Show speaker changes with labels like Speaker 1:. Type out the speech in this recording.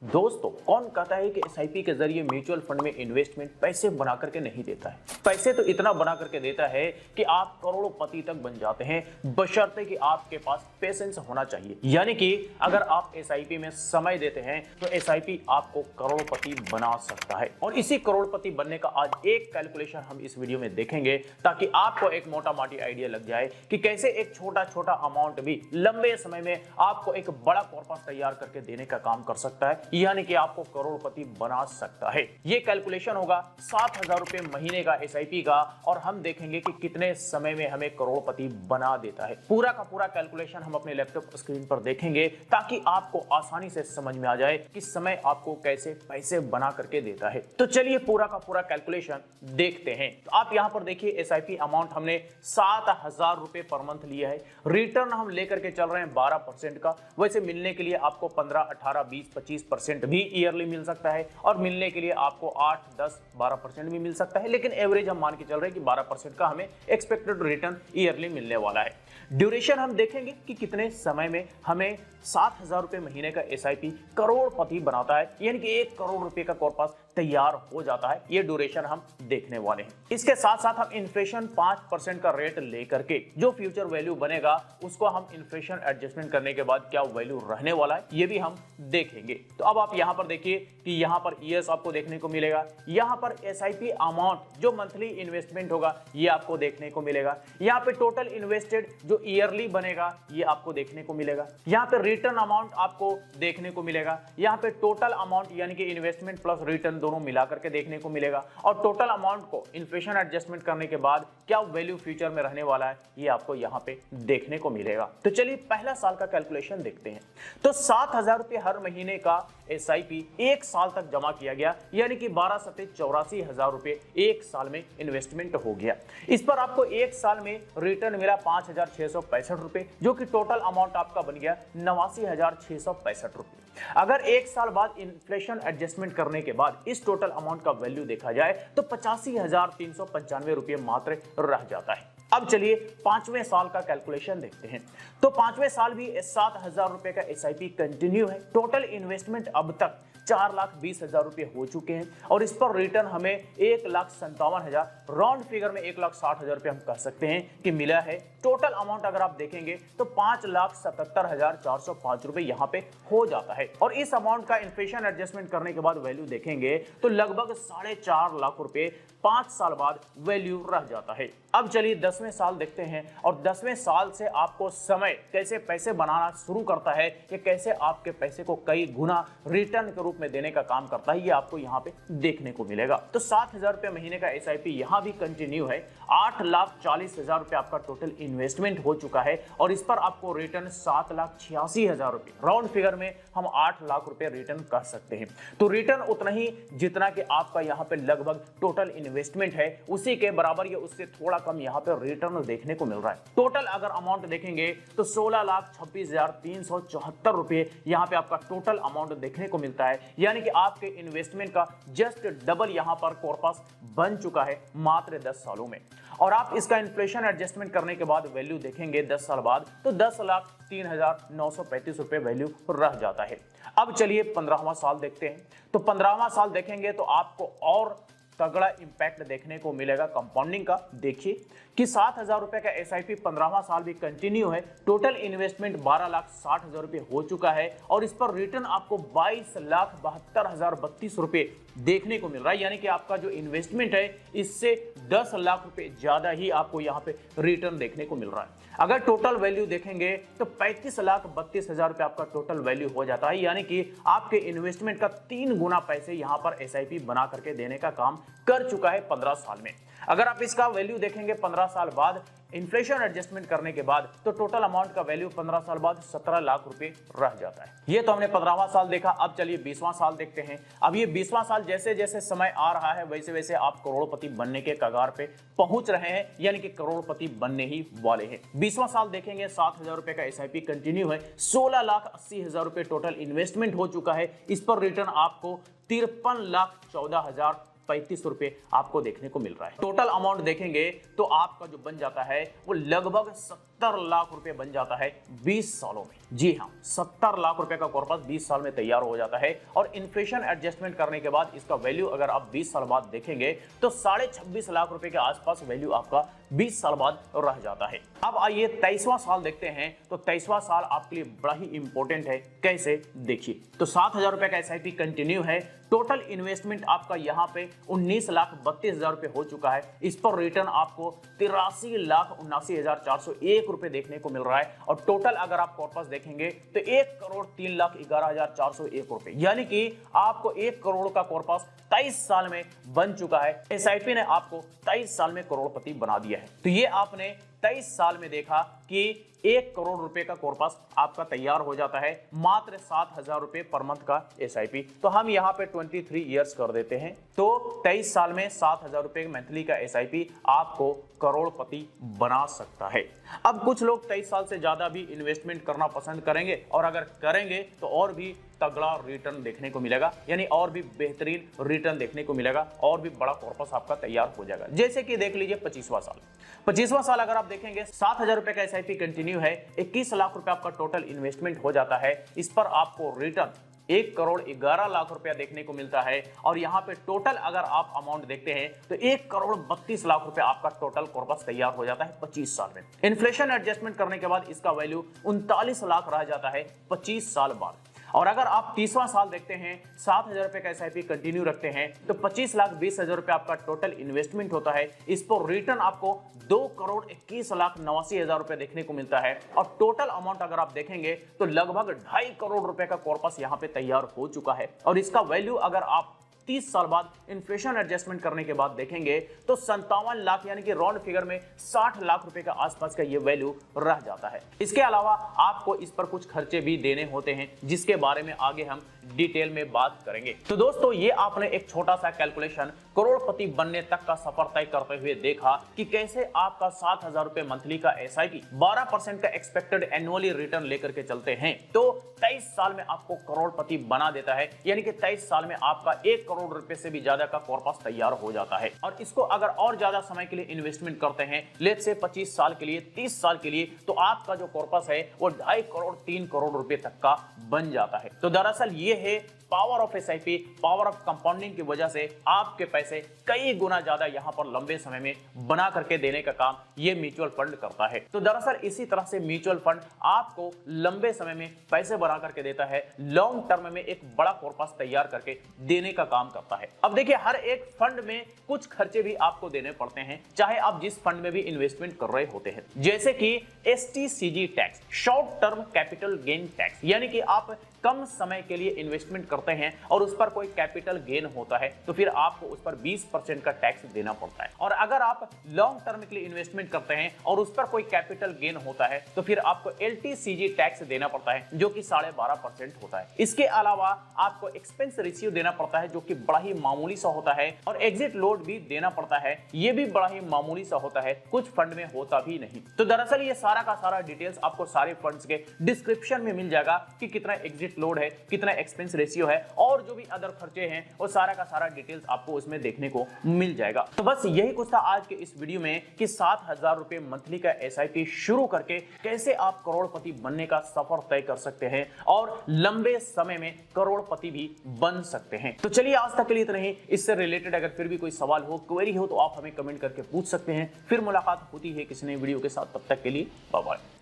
Speaker 1: दोस्तों, कौन कहता है कि एसआईपी के जरिए म्यूचुअल फंड में इन्वेस्टमेंट पैसे बना करके नहीं देता है। पैसे तो इतना बना करके देता है कि आप करोड़पति तक बन जाते हैं, बशर्ते कि आपके पास पेशेंस होना चाहिए। यानी कि अगर आप एसआईपी में समय देते हैं तो एसआईपी आपको करोड़पति बना सकता है। और इसी करोड़पति बनने का आज एक कैलकुलेशन हम इस वीडियो में देखेंगे, ताकि आपको एक मोटा मोटी आइडिया लग जाए कि कैसे एक छोटा छोटा अमाउंट भी लंबे समय में आपको एक बड़ा कॉर्पस तैयार करके देने का काम कर सकता है, यानी कि आपको करोड़पति बना सकता है। ये कैलकुलेशन होगा 7,000 रुपए महीने का एसआईपी का, और हम देखेंगे कि कितने समय में हमें करोड़पति बना देता है। पूरा का पूरा कैलकुलेशन हम अपने लैपटॉप स्क्रीन पर देखेंगे, ताकि आपको आसानी से समझ में आ जाए कि समय आपको कैसे पैसे बना करके देता है। तो चलिए पूरा का पूरा कैलकुलेशन देखते हैं। तो आप यहां पर देखिए, एसआईपी अमाउंट हमने 7,000 रुपए पर मंथ लिया है। रिटर्न हम लेकर के चल रहे हैं 12% का। वैसे मिलने के लिए आपको 15, 18, 20, 25% भी ईयरली मिल सकता है, और मिलने के लिए आपको 8, 10, 12% भी मिल सकता है, लेकिन एवरेज हम मान के चल रहे हैं कि 12% का हमें एक्सपेक्टेड रिटर्न ईयरली मिलने वाला है। ड्यूरेशन हम देखेंगे कि कितने समय में हमें 7,000 रुपए महीने का एसआईपी करोड़पति बनाता है, यानी कि 1 करोड़ रुपए का कॉर्पस तैयार हो जाता है। ये ड्यूरेशन हम देखने वाले हैं। इसके साथ साथ हम इन्फ्लेशन 5% का रेट लेकर के जो फ्यूचर वैल्यू बनेगा, उसको हम इन्फ्लेशन एडजस्टमेंट करने के बाद क्या वैल्यू रहने वाला है, ये भी हम देखेंगे। तो अब आप यहां पर देखिए कि यहां पर ईयर्स आपको देखने को मिलेगा। यहां पर एसआईपी अमाउंट जो मंथली इन्वेस्टमेंट होगा, ये आपको देखने को मिलेगा। यहां पे टोटल इन्वेस्टेड जो ईयरली बनेगा, ये आपको देखने को मिलेगा। यहां पे रिटर्न अमाउंट आपको देखने को मिलेगा। यहां पे टोटल अमाउंट यानी कि इन्वेस्टमेंट प्लस रिटर्न दोनों मिलाकर के देखने को मिलेगा, और टोटल अमाउंट को इन्फ्लेशन एडजस्टमेंट करने के बाद क्या वैल्यू फ्यूचर में रहने वाला है, ये आपको यहां पे देखने को मिलेगा। तो चलिए पहला साल का कैलकुलेशन देखते हैं। तो 7,000 रुपए हर महीने का एसआईपी 1 साल तक जमा किया गया, यानी कि 12 सत्ते 84,000 रुपए 1 साल में इन्वेस्टमेंट हो गया। इस पर आपको 1 साल में रिटर्न मिला 5,665 रुपए, जो कि टोटल अमाउंट आपका बन गया 89,665 रुपए। अगर 1 साल बाद इन्फ्लेशन एडजस्टमेंट करने के बाद इस टोटल अमाउंट का वैल्यू देखा जाए तो 85,395 रुपए मात्र रह जाता है। अब चलिए 5वें साल का कैलकुलेशन देखते हैं। तो 5वें साल भी 7,000 रुपए का एसआईपी कंटिन्यू है। टोटल इन्वेस्टमेंट अब तक 4,20,000 रुपए हो चुके हैं, और इस पर रिटर्न हमें 1,57,000, राउंड फिगर में 1,60,000 रुपए हम कह सकते हैं कि मिला है। टोटल अमाउंट अगर आप देखेंगे तो 5,77,405 रुपए यहाँ पे हो जाता है, और इस अमाउंट का इन्फ्लेशन एडजस्टमेंट करने के बाद वैल्यू देखेंगे तो लगभग 4.5 लाख रुपए 5 साल बाद वैल्यू रह जाता है। अब चलिए 10वें साल देखते हैं, और 10वें साल से आपको समय कैसे पैसे बनाना शुरू करता है, कि कैसे आपके पैसे को कई गुना रिटर्न के रूप में देने का काम करता है, ये आपको यहाँ पे देखने को मिलेगा। तो 7,000 रुपए महीने का एसआईपी यहाँ भी कंटिन्यू है। 8,40,000 रुपए आपका टोटल इन्वेस्टमेंट हो चुका है, और इस पर आपको रिटर्न 7,86,000 रुपए, राउंड फिगर में हम 8 लाख रुपए रिटर्न कर सकते हैं। तो रिटर्न उतना ही जितना कि आपका यहाँ पे लगभग टोटल इन्वेस्टमेंट है, उसी के बराबर या उससे थोड़ा कम यहाँ पे रिटर्न देखने को मिल रहा है। टोटल अगर अमाउंट देखेंगे तो 16,26,374 रुपए यहाँ पे आपका टोटल अमाउंट देखने को मिलता है, यानी कि आपके इन्वेस्टमेंट का जस्ट डबल यहाँ पर कॉर्पस बन चुका है मात्र 10 सालों में। और आप इसका इन्फ्लेशन एडजस्टमेंट करने के बाद वैल्यू देखेंगे 10 साल बाद तो 10,03,935 रुपए वैल्यू रह जाता है। अब चलिए 15वां साल देखते हैं। तो 15वां साल देखेंगे तो आपको और तगड़ा इंपैक्ट देखने को मिलेगा कंपाउंडिंग का। देखिए कि 7,000 रुपए का एसआईपी 15वां साल भी कंटिन्यू है। टोटल इन्वेस्टमेंट 12,60,000 रुपए हो चुका है, और इस पर रिटर्न आपको 22,72,032 रुपए देखने को मिल रहा है, यानी कि आपका जो इन्वेस्टमेंट है इससे 10 लाख रुपए ज्यादा ही आपको यहाँ पे रिटर्न देखने को मिल रहा है। अगर टोटल वैल्यू देखेंगे तो 35,32,000 रुपए आपका टोटल वैल्यू हो जाता है, यानी कि आपके इन्वेस्टमेंट का 3 गुना पैसे यहाँ पर एसआईपी बना करके देने का काम कर चुका है 15 साल में। अगर आप इसका वैल्यू देखेंगे 15 साल बाद इन्फ्लेशन एडजस्टमेंट करने के बाद, तो टोटल अमाउंट का वैल्यू 15 साल बाद 17 लाख रुपए रह जाता है। ये तो हमने 15वां साल देखा। अब चलिए 20वां साल देखते हैं। अब ये 20वां साल जैसे जैसे समय आ रहा है, वैसे वैसे आप करोड़पति बनने के कगार पे पहुंच रहे हैं, यानी कि करोड़पति बनने ही वाले हैं। 20वां साल देखेंगे 7,000 रुपए का एसआईपी कंटिन्यू है। 16,80,000 रुपए टोटल इन्वेस्टमेंट हो चुका है। इस पर रिटर्न आपको 53,14,035 रुपए आपको देखने को मिल रहा है। टोटल अमाउंट देखेंगे तो आपका जो बन जाता है वो लगभग 70 लाख रुपए बन जाता है 20 सालों में। जी हाँ, 70 लाख रुपए का कॉर्पस 20 साल में तैयार हो जाता है और इन्फ्लेशन एडजस्टमेंट करने के बाद इसका वैल्यू अगर आप 20 साल बाद देखेंगे तो 26.5 लाख रुपए के आसपास वैल्यू आपका 20 साल बाद रह जाता है। अब आइए 23वां साल देखते हैं। तो 23वां साल आपके लिए बड़ा ही इंपॉर्टेंट है। कैसे, देखिए। तो 7,000 रुपए का एसआईपी कंटिन्यू है। टोटल इन्वेस्टमेंट आपका यहाँ पे 19,32,000 रुपए हो चुका है। इस पर रिटर्न आपको 83,79,401 रुपए देखने को मिल रहा है और टोटल अगर आप कॉर्पस देखेंगे तो 1,03,11,401 रुपए, यानी कि आपको 1 करोड़ का कॉर्पस 23 साल में बन चुका है। एसआईपी ने आपको 23 साल में करोड़पति बना दिया है। तो ये आपने 23 साल में देखा कि 1 करोड़ रुपए का कॉर्पस आपका तैयार हो जाता है मात्र 7,000 रुपए पर मंथ का एसआईपी। तो हम यहाँ पे 23 इयर्स कर देते हैं। तो 23 साल में 7,000 रुपए मंथली का एसआईपी आपको करोड़पति बना सकता है। अब कुछ लोग 23 साल से ज्यादा भी इन्वेस्टमेंट करना पसंद करेंगे और अगर करेंगे तो और भी तगड़ा रिटर्न देखने को मिलेगा, यानी और भी बेहतरीन रिटर्न देखने को मिलेगा और भी बड़ा कॉर्पस आपका तैयार हो जाएगा। जैसे कि देख लीजिए 25वां साल। 25वां साल अगर आप देखेंगे 7,000 रुपए का एसआईपी कंटिन्यू है। 21 लाख रुपए आपका टोटल इन्वेस्टमेंट हो जाता है। इस पर आपको रिटर्न 1,11,00,000 रुपया देखने को मिलता है और यहाँ पे टोटल अगर आप अमाउंट देखते हैं तो 1,32,00,000 रुपया आपका टोटल कॉर्पस तैयार हो जाता है 25 साल में। इन्फ्लेशन एडजस्टमेंट करने के बाद इसका वैल्यू 39 लाख रह जाता है 25 साल बाद। और अगर आप 30वां साल देखते हैं, 7,000 रुपए का एसआईपी कंटिन्यू रखते हैं तो 25,20,000 रुपए आपका टोटल इन्वेस्टमेंट होता है। इस पर रिटर्न आपको 2,21,89,000 रुपए देखने को मिलता है और टोटल अमाउंट अगर आप देखेंगे तो लगभग 2.5 करोड़ रुपए का कॉर्पस यहाँ पे तैयार हो चुका है। और इसका वैल्यू अगर आप 30 साल बाद इन्फ्लेशन एडजस्टमेंट करने के बाद देखेंगे तो 57 लाख, यानी कि राउंड फिगर में 60 लाख रुपए का आसपास का ये वैल्यू रह जाता है। इसके अलावा आपको इस पर कुछ खर्चे भी देने होते हैं जिसके बारे में आगे हम डिटेल में बात करेंगे। तो दोस्तों, ये आपने एक छोटा सा कैलकुलेशन करोड़पति बनने तक का सफर तय करते हुए देखा कि कैसे आपका 7,000 रुपए मंथली का एसआईपी 12% का एक्सपेक्टेड एनुअली रिटर्न लेकर के चलते हैं तो 23 साल में आपको करोड़पति बना देता है, यानी कि 23 साल में आपका 1 करोड़ रुपए से भी ज्यादा का कॉर्पस तैयार हो जाता है। और इसको अगर और ज्यादा समय के लिए इन्वेस्टमेंट करते हैं, लेट्स से 25 साल के लिए, 30 साल के लिए, तो आपका जो कॉर्पस है वो 2.5 करोड़ 3 करोड़ रुपए तक का बन जाता है। तो दरअसल ये है power of SIP, power of compounding की वजह से आपके पैसे कई गुना ज्यादा यहां पर लंबे समय में बना करके देने का काम ये म्यूचुअल फंड करता है। तो दरअसल इसी तरह से म्यूचुअल फंड आपको लंबे समय में पैसे बना करके देता है, लॉन्ग टर्म में एक बड़ा कॉर्पस तैयार करके देने का काम करता है। अब देखिए, हर एक फंड में कुछ खर्चे भी आपको देने पड़ते हैं, चाहे आप जिस फंड में भी इन्वेस्टमेंट कर रहे होते हैं, जैसे कि STCG tax, short term capital gain tax, यानी कि आप कम समय के लिए इन्वेस्टमेंट करते हैं और उस पर कोई कैपिटल गेन होता है तो फिर आपको उस पर 20% का टैक्स देना पड़ता है। और अगर आप लॉन्ग टर्म के लिए इन्वेस्टमेंट करते हैं और उस पर कोई कैपिटल गेन होता है तो फिर आपको LTCG टैक्स देना पड़ता है जो कि 12.5% होता है। इसके अलावा आपको एक्सपेंस रेशियो देना पड़ता है जो कि बड़ा ही मामूली सा होता है और एग्जिट लोड भी देना पड़ता है, ये भी बड़ा ही मामूली सा होता है, कुछ फंड में होता भी नहीं। तो दरअसल ये सारा का सारा डिटेल्स आपको सारे फंड्स के डिस्क्रिप्शन में मिल जाएगा कि कितना एग्जिट लोड है, कितना एक्सपेंस रेशियो है और जो भी अदर खर्चे हैं वो सारा का सारा डिटेल्स आपको उसमें देखने को मिल जाएगा। तो बस यही कुछ था आज के इस वीडियो में कि 7,000 रुपए मंथली का एसआईपी शुरू करके कैसे आप करोड़पति बनने का सफर तय कर सकते हैं और लंबे समय में करोड़पति भी बन सकते हैं। तो चलिए, आज तक के लिए इतना ही। इससे रिलेटेड अगर फिर भी कोई सवाल हो, क्वेरी हो तो आप हमें कमेंट करके पूछ सकते हैं। फिर मुलाकात होती है किसी नई वीडियो के साथ, तब तक के लिए बाय बाय।